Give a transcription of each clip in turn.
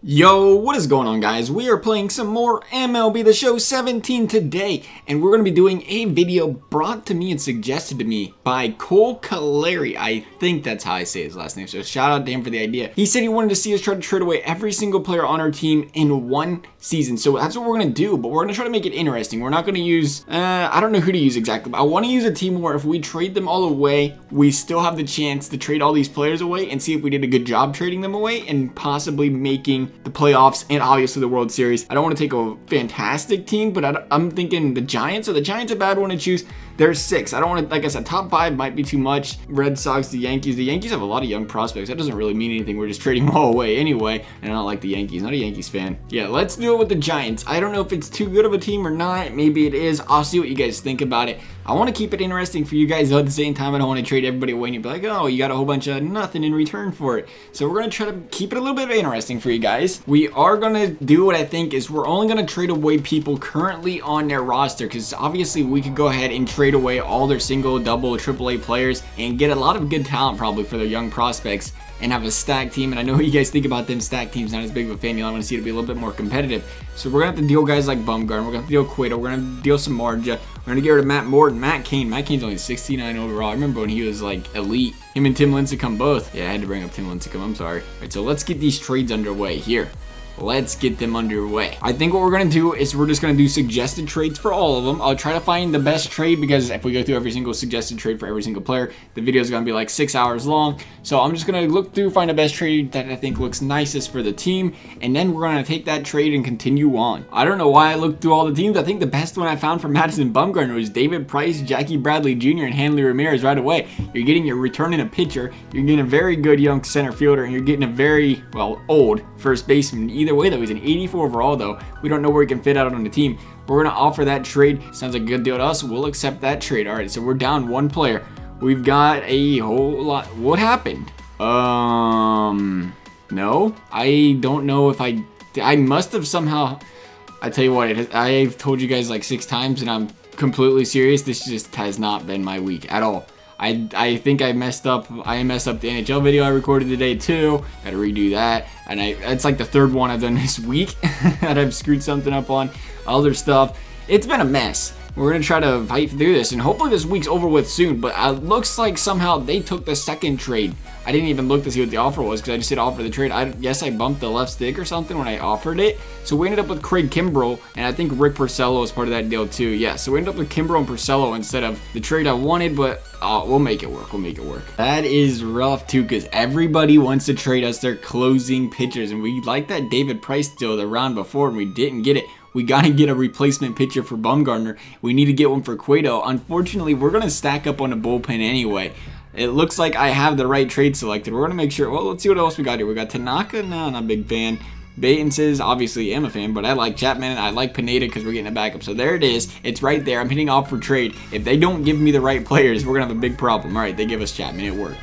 Yo, what is going on, guys? We are playing some more MLB The Show 17 today, and we're going to be doing a video brought to me and suggested to me by Cole Caleri. I think that's how I say his last name, so shout out to him for the idea. He said he wanted to see us try to trade away every single player on our team in one season, so that's what we're going to do, but we're going to try to make it interesting. We're not going to use, I don't know who to use exactly, but I want to use a team where if we trade them all away, we still have the chance to trade all these players away and see if we did a good job trading them away and possibly making the playoffs and obviously the World Series. I don't want to take a fantastic team, but I'm thinking the Giants. Are the Giants a bad one to choose? There's 6. I don't want to, like I said, top 5 might be too much. Red Sox, the Yankees. The Yankees have a lot of young prospects. That doesn't really mean anything. We're just trading them all away anyway. And I don't like the Yankees. Not a Yankees fan. Yeah, let's do it with the Giants. I don't know if it's too good of a team or not. Maybe it is. I'll see what you guys think about it. I want to keep it interesting for you guys, though at the same time I don't want to trade everybody away and you'd be like, oh, you got a whole bunch of nothing in return for it. So we're going to try to keep it a little bit interesting for you guys. We are going to do what I think is we're only going to trade away people currently on their roster, because obviously we could go ahead and trade away all their single, double, AAA players and get a lot of good talent probably for their young prospects and have a stacked team. And I know what you guys think about them stacked teams. Not as big of a fan. You want to see it be a little bit more competitive. So we're going to have to deal guys like Bumgarner. We're going to deal Cueto. We're going to deal some Marja. We're going to get rid of Matt Morton. Matt Cain's only 69 overall. I remember when he was like elite. Him and Tim Lincecum both. Yeah, I had to bring up Tim Lincecum. I'm sorry. All right, so let's get these trades underway here. Let's get them underway. I think what we're going to do is we're just going to do suggested trades for all of them. I'll try to find the best trade, because if we go through every single suggested trade for every single player, the video is going to be like 6 hours long. So I'm just going to look through, find the best trade that I think looks nicest for the team, and then we're going to take that trade and continue on. I don't know why I looked through all the teams. I think the best one I found for Madison Bumgarner was David Price, Jackie Bradley Jr., and Hanley Ramirez right away. You're getting your return in a pitcher, you're getting a very good young center fielder, and you're getting a very, well, old first baseman. Either way, though, he's an 84 overall, though. We don't know where he can fit out on the team. We're going to offer that trade. Sounds like a good deal to us. We'll accept that trade. All right, so we're down one player. We've got a whole lot. What happened? No. I don't know if I must have somehow. I tell you what, I've told you guys like 6 times, and I'm completely serious. This just has not been my week at all. I think I messed up. I messed up the NHL video I recorded today too. Gotta redo that. And it's like the 3rd one I've done this week that I've screwed something up on. Other stuff. It's been a mess. We're going to try to fight through this, and hopefully this week's over with soon, but it looks like somehow they took the 2nd trade. I didn't even look to see what the offer was, because I just hit offer the trade. I guess I bumped the left stick or something when I offered it. So we ended up with Craig Kimbrell, and I think Rick Porcello was part of that deal too. Yeah, so we ended up with Kimbrell and Porcello instead of the trade I wanted, but we'll make it work. We'll make it work. That is rough too, because everybody wants to trade us their closing pitchers, and we like that David Price deal the round before, and we didn't get it. We got to get a replacement pitcher for Bumgarner. We need to get one for Cueto. Unfortunately, we're going to stack up on the bullpen anyway. It looks like I have the right trade selected. We're going to make sure. Well, let's see what else we got here. We got Tanaka. No, not a big fan. Baton says, obviously, am a fan, but I like Chapman. I like Pineda because we're getting a backup. So there it is. It's right there. I'm hitting off for trade. If they don't give me the right players, we're going to have a big problem. All right, they give us Chapman. It worked.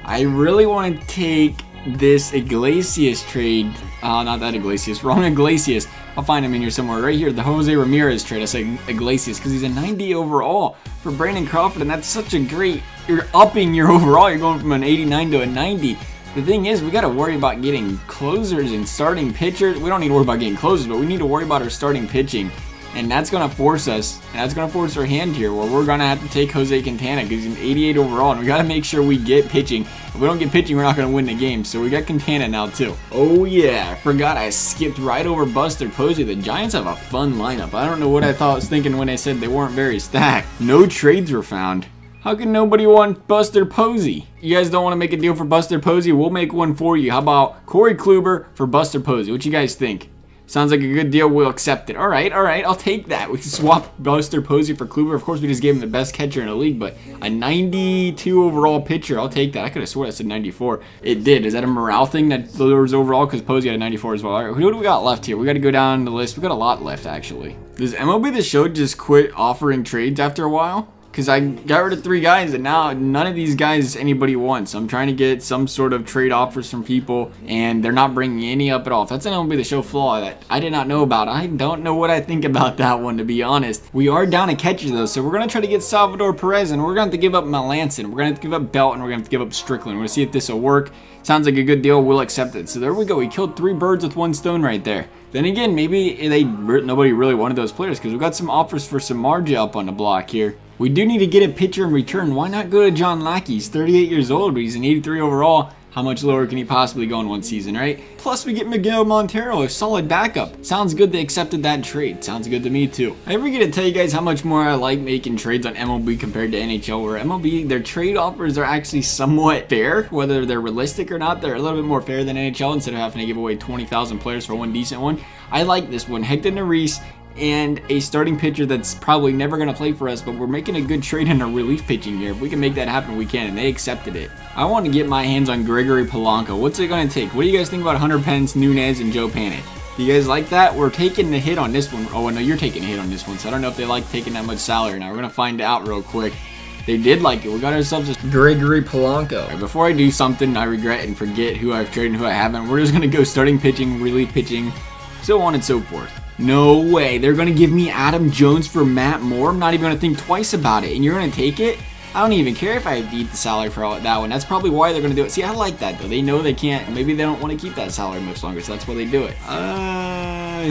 I really want to take this Iglesias trade. Not that Iglesias. Wrong Iglesias. I'll find him in here somewhere. Right here, the Jose Ramirez trade. I say Iglesias because he's a 90 overall for Brandon Crawford, and that's such a great. You're upping your overall. You're going from an 89 to a 90. The thing is, we got to worry about getting closers and starting pitchers. We don't need to worry about getting closers, but we need to worry about our starting pitching. And that's going to force us, and that's going to force our hand here, where we're going to have to take Jose Quintana because he's an 88 overall, and we got to make sure we get pitching. If we don't get pitching, we're not going to win the game. So we got Quintana now, too. Oh, yeah. I forgot I skipped right over Buster Posey. The Giants have a fun lineup. I don't know what I was thinking when I said they weren't very stacked. No trades were found. How can nobody want Buster Posey? You guys don't want to make a deal for Buster Posey? We'll make one for you. How about Corey Kluber for Buster Posey? What you guys think? Sounds like a good deal. We'll accept it. All right. I'll take that. We can swap Buster Posey for Kluber. Of course, we just gave him the best catcher in the league, but a 92 overall pitcher, I'll take that. I could have sworn I said 94. It did. Is that a morale thing that lowers overall? Because Posey had a 94 as well. All right, who do we got left here? We got to go down the list. We got a lot left, actually. Does MLB The Show just quit offering trades after a while? because I got rid of 3 guys and now none of these guys anybody wants. I'm trying to get some sort of trade offers from people and they're not bringing any up at all. If that's an MLB The Show flaw that I did not know about, I don't know what I think about that one, to be honest. We are down a catcher though, so we're going to try to get Salvador Perez and we're going to have to give up Melanson. We're going to have to give up Belt and we're going to have to give up Strickland. We're going to see if this will work. Sounds like a good deal. We'll accept it. So there we go. We killed 3 birds with 1 stone right there. Then again, maybe nobody really wanted those players because we got some offers for Samardzija up on the block here. We do need to get a pitcher in return. Why not go to John Lackey? He's 38 years old, but he's an 83 overall. How much lower can he possibly go in 1 season, right? Plus, we get Miguel Montero, a solid backup. Sounds good they accepted that trade. Sounds good to me, too. I ever get to tell you guys how much more I like making trades on MLB compared to NHL, where MLB, their trade offers are actually somewhat fair. Whether they're realistic or not, they're a little bit more fair than NHL instead of having to give away 20,000 players for 1 decent one. I like this one. Hector Neris and a starting pitcher that's probably never going to play for us, but we're making a good trade in a relief pitching here. If we can make that happen, we can, and they accepted it. I want to get my hands on Gregory Polanco. What's it going to take? What do you guys think about Hunter Pence, Nunez, and Joe Panic? Do you guys like that? We're taking the hit on this one. Oh, no, you're taking a hit on this one, so I don't know if they like taking that much salary now. We're going to find out real quick. They did like it. We got ourselves a Gregory Polanco. Right, before I do something I regret and forget who I've traded and who I haven't, we're just going to go starting pitching, relief pitching, so on and so forth. No way. They're going to give me Adam Jones for Matt Moore. I'm not even going to think twice about it. And you're going to take it? I don't even care if I have to eat the salary for that one. That's probably why they're going to do it. See, I like that, though. They know they can't. Maybe they don't want to keep that salary much longer, so that's why they do it.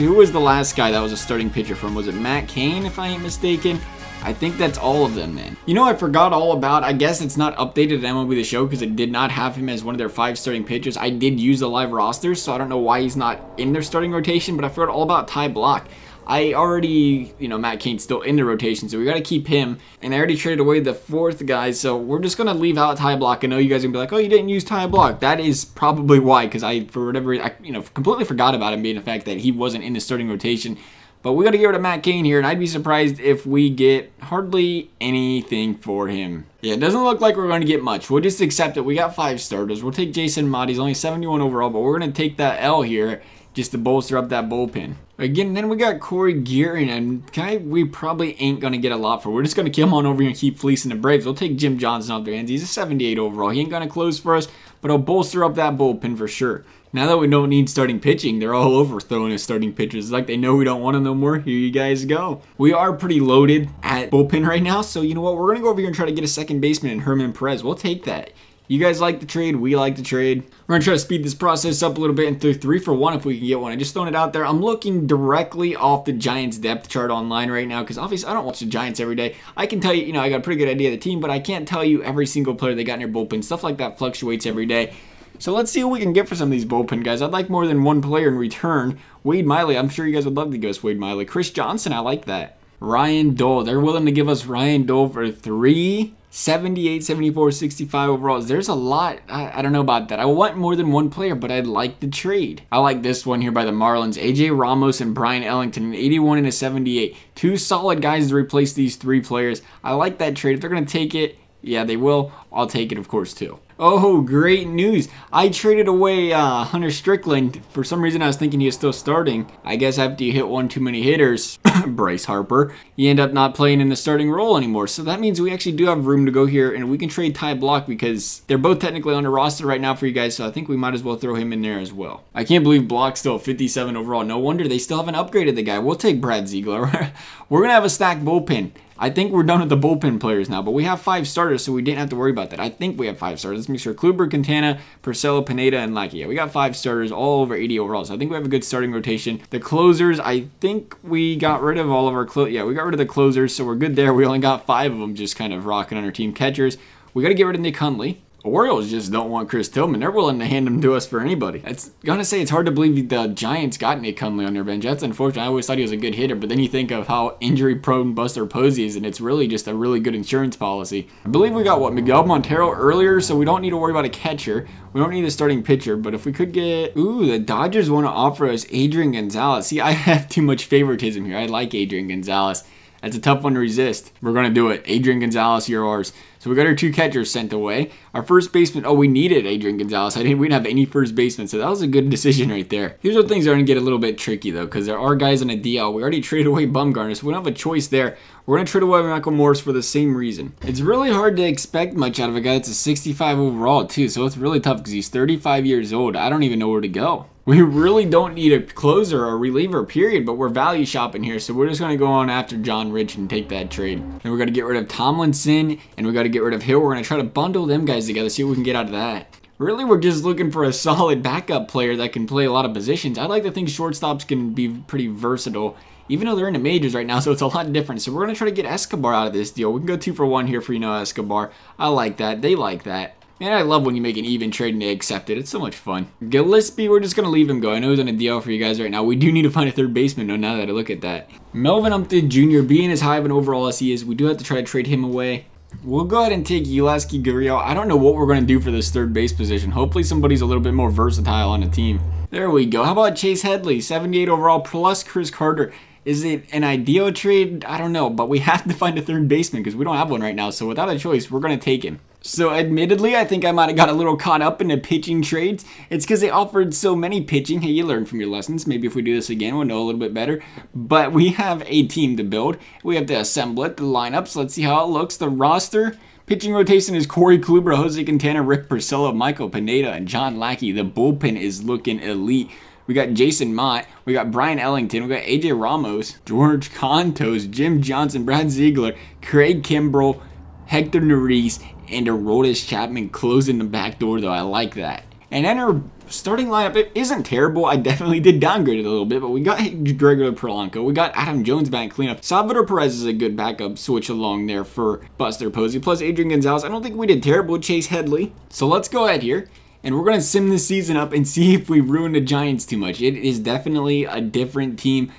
Who was the last guy that was a starting pitcher from? Was it Matt Cain, if I ain't mistaken? I think that's all of them, man. You know, I forgot all about, I guess it's not updated at MLB The Show because it did not have him as one of their 5 starting pitchers. I did use the live roster, so I don't know why he's not in their starting rotation, but I forgot all about Ty Block. I already, you know, Matt Cain's still in the rotation, so we got to keep him. And I already traded away the 4th guy, so we're just going to leave out Ty Block. I know you guys are going to be like, oh, you didn't use Ty Block. That is probably why, because I, for whatever reason, completely forgot about him being the fact that he wasn't in the starting rotation. But we got to get rid of Matt Cain here, and I'd be surprised if we get hardly anything for him. Yeah, it doesn't look like we're going to get much. We'll just accept it. We got 5 starters. We'll take Jason Motte. He's only 71 overall, but we're going to take that L here just to bolster up that bullpen. Again, then we got Corey Gearing, and we probably ain't going to get a lot for. We're just going to kill him on over here and keep fleecing the Braves. We'll take Jim Johnson off their hands. He's a 78 overall. He ain't going to close for us, but I'll bolster up that bullpen for sure. Now that we don't need starting pitching, they're all over throwing us starting pitchers. It's like they know we don't want them no more. Here you guys go. We are pretty loaded at bullpen right now, so you know what? We're going to go over here and try to get a second baseman in Herman Perez. We'll take that. You guys like the trade. We like the trade. We're going to try to speed this process up a little bit and throw 3 for 1 if we can get one. I just thrown it out there. I'm looking directly off the Giants depth chart online right now because obviously I don't watch the Giants every day. I can tell you, you know, I got a pretty good idea of the team, but I can't tell you every single player they got in their bullpen. Stuff like that fluctuates every day. So let's see what we can get for some of these bullpen guys. I'd like more than 1 player in return. Wade Miley, I'm sure you guys would love to give us Wade Miley. Chris Johnson, I like that. Ryan Dole, they're willing to give us Ryan Dole for 3 78, 74, 65 overalls. There's a lot. I don't know about that. I want more than 1 player, but I'd like the trade. I like this one here by the Marlins. AJ Ramos and Brian Ellington, an 81 and a 78. 2 solid guys to replace these 3 players. I like that trade. If they're going to take it, yeah, they will. I'll take it, of course, too. Oh, great news. I traded away Hunter Strickland. For some reason, I was thinking he was still starting. I guess after you hit 1 too many hitters, Bryce Harper, you end up not playing in the starting role anymore. So that means we actually do have room to go here, and we can trade Ty Block because they're both technically on the roster right now for you guys, so I think we might as well throw him in there as well. I can't believe Block's still 57 overall. No wonder they still haven't upgraded the guy. We'll take Brad Ziegler. We're going to have a stacked bullpen. I think we're done with the bullpen players now, but we have 5 starters, so we didn't have to worry about that. I think we have 5 starters. Let's make sure Kluber, Quintana, Porcello, Pineda, and Lackey. Yeah, we got 5 starters, all over 80 overall, so I think we have a good starting rotation. The closers, I think we got rid of all of our yeah, we got rid of the closers, so we're good there. We only got 5 of them just kind of rocking on our team. Catchers, we got to get rid of Nick Hundley. Orioles just don't want Chris Tillman. They're willing to hand him to us for anybody. It's gonna say it's hard to believe the Giants got Nick Hundley on their bench. That's unfortunate. I always thought he was a good hitter, but then you think of how injury-prone Buster Posey is, and it's really just a really good insurance policy. I believe we got, what, Miguel Montero earlier, so we don't need to worry about a catcher. We don't need a starting pitcher, but if we could get... Ooh, the Dodgers want to offer us Adrian Gonzalez. See, I have too much favoritism here. I like Adrian Gonzalez. That's a tough one to resist. We're going to do it. Adrian Gonzalez, you're ours. So we got our 2 catchers sent away. Our first baseman, oh, we needed Adrian Gonzalez. We didn't have any first baseman, so that was a good decision right there. Here's where things are going to get a little bit tricky, though, because there are guys on a DL. We already traded away Bumgarner, so we don't have a choice there. We're going to trade away Michael Morris for the same reason. It's really hard to expect much out of a guy that's a 65 overall, too, so it's really tough because he's 35 years old. I don't even know where to go. We really don't need a closer or a reliever, period, but we're value shopping here, so we're just going to go on after John Rich and take that trade. Then we're going to get rid of Tomlinson, and we got to get rid of Hill. We're going to try to bundle them guys together, see what we can get out of that. Really, we're just looking for a solid backup player that can play a lot of positions. I like to think shortstops can be pretty versatile, even though they're in the majors right now, so it's a lot different. So we're going to try to get Escobar out of this deal. We can go 2 for 1 here for, Escobar. I like that. They like that. And I love when you make an even trade and they accept it. It's so much fun. Gillespie, we're just going to leave him go. I know he's on a DL for you guys right now. We do need to find a third baseman, though, now that I look at that. Melvin Upton Jr., being as high of an overall as he is, we do have to try to trade him away. We'll go ahead and take Yulaski Gurriel. I don't know what we're going to do for this third base position. Hopefully somebody's a little bit more versatile on the team. There we go. How about Chase Headley, 78 overall, plus Chris Carter. Is it an ideal trade? I don't know, but we have to find a third baseman because we don't have one right now. So without a choice, we're going to take him. So admittedly, I think I might have got a little caught up in the pitching trades. It's because they offered so many pitching. Hey, you learn from your lessons. Maybe if we do this again, we'll know a little bit better. But we have a team to build. We have to assemble it, the lineups. Let's see how it looks. The roster. Pitching rotation is Corey Kluber, Jose Quintana, Rick Porcello, Michael Pineda, and John Lackey. The bullpen is looking elite. We got Jason Mott, we got Brian Ellington, we got AJ Ramos, George Contos, Jim Johnson, Brad Ziegler, Craig Kimbrell, Hector Neris, and Aroldis Chapman closing the back door, though. I like that. And then our starting lineup, it isn't terrible. I definitely did downgrade it a little bit, but we got Gregory Polanco. We got Adam Jones back cleanup. Salvador Perez is a good backup switch along there for Buster Posey. Plus Adrian Gonzalez. I don't think we did terrible with Chase Headley. So let's go ahead here. And we're going to sim this season up and see if we ruin the Giants too much. It is definitely a different team.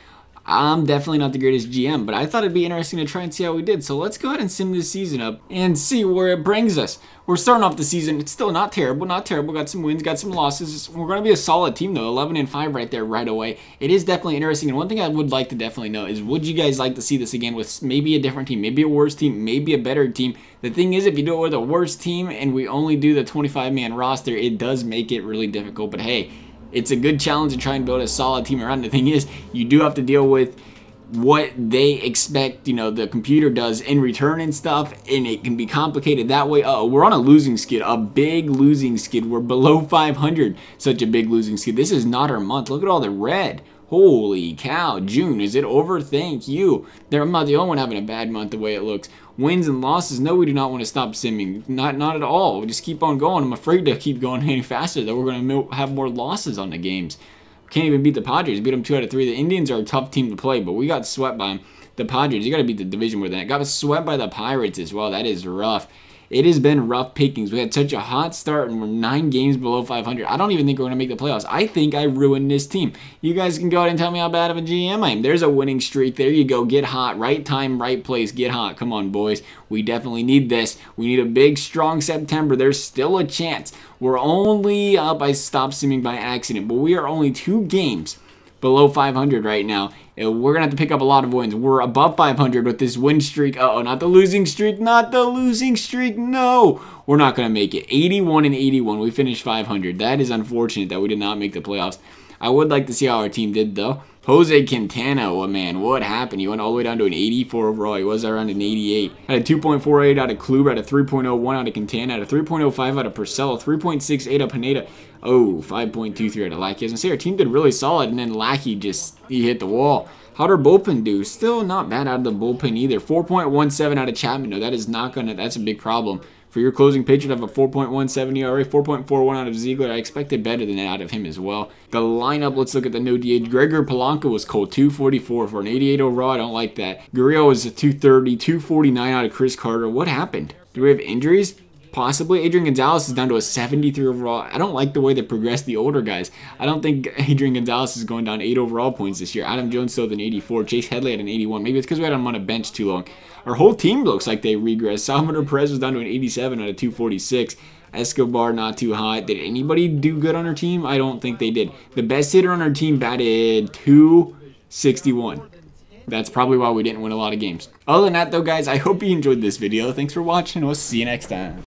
I'm definitely not the greatest GM, but I thought it'd be interesting to try and see how we did. So let's go ahead and sim this season up and see where it brings us. We're starting off the season. It's still not terrible, not terrible. Got some wins, got some losses. We're going to be a solid team, though. 11-5 right there right away. It is definitely interesting. And one thing I would like to definitely know is, would you guys like to see this again with maybe a different team, maybe a worse team, maybe a better team? The thing is, if you do it with a worse team and we only do the 25-man roster, it does make it really difficult. But hey, it's a good challenge to try and build a solid team around. The thing is, you do have to deal with what they expect, the computer does in return and stuff, and it can be complicated that way. We're on a losing skid, a big losing skid. We're below 500, such a big losing skid. This is not our month. Look at all the red. Holy cow, June, is it over? Thank you. I'm not the only one having a bad month the way it looks. Wins and losses, no, we do not want to stop simming. Not at all. We just keep on going. I'm afraid to keep going any faster, though. We're going to have more losses on the games. Can't even beat the Padres. Beat them 2 out of 3. The Indians are a tough team to play, but we got swept by them. The Padres, you got to beat the division more than that. Got swept by the Pirates as well. That is rough. It has been rough pickings. We had such a hot start, and we're 9 games below 500. I don't even think we're going to make the playoffs. I think I ruined this team. You guys can go ahead and tell me how bad of a GM I am. There's a winning streak. There you go. Get hot. Right time, right place. Get hot. Come on, boys. We definitely need this. We need a big, strong September. There's still a chance. We're only up. I stopped simming by accident, but we are only 2 games below 500 right now. And we're going to have to pick up a lot of wins. We're above 500 with this win streak. Uh-oh, not the losing streak. Not the losing streak. No. We're not going to make it. 81-81. We finished 500. That is unfortunate that we did not make the playoffs. I would like to see how our team did, though. Jose Quintana, oh man, what happened? He went all the way down to an 84 overall. He was around an 88. Had a 2.48 out of Kluber, had a 3.01 out of Quintana, had a 3.05 out of Porcello, 3.68 out of Pineda. Oh, 5.23 out of Lackey. As I say, our team did really solid, and then Lackey he hit the wall. How'd our bullpen do? Still not bad out of the bullpen either. 4.17 out of Chapman. No, that is not gonna. That's a big problem. For your closing pitcher to have a 4.17 ERA, 4.41 out of Ziegler. I expected better than that out of him as well. The lineup, let's look at the no DH. Gregory Polanco was cold, 244 for an 88 overall. I don't like that. Gurriel was a 230, 249 out of Chris Carter. What happened? Do we have injuries? Possibly. Adrian Gonzalez is down to a 73 overall. I don't like the way they progressed the older guys. I don't think Adrian Gonzalez is going down 8 overall points this year. Adam Jones still at an 84. Chase Headley had an 81. Maybe it's because we had him on a bench too long. Our whole team looks like they regressed. Salvador Perez was down to an 87 out of 246. Escobar not too hot. Did anybody do good on our team? I don't think they did. The best hitter on our team batted 261. That's probably why we didn't win a lot of games. Other than that though, guys, I hope you enjoyed this video. Thanks for watching. We'll see you next time.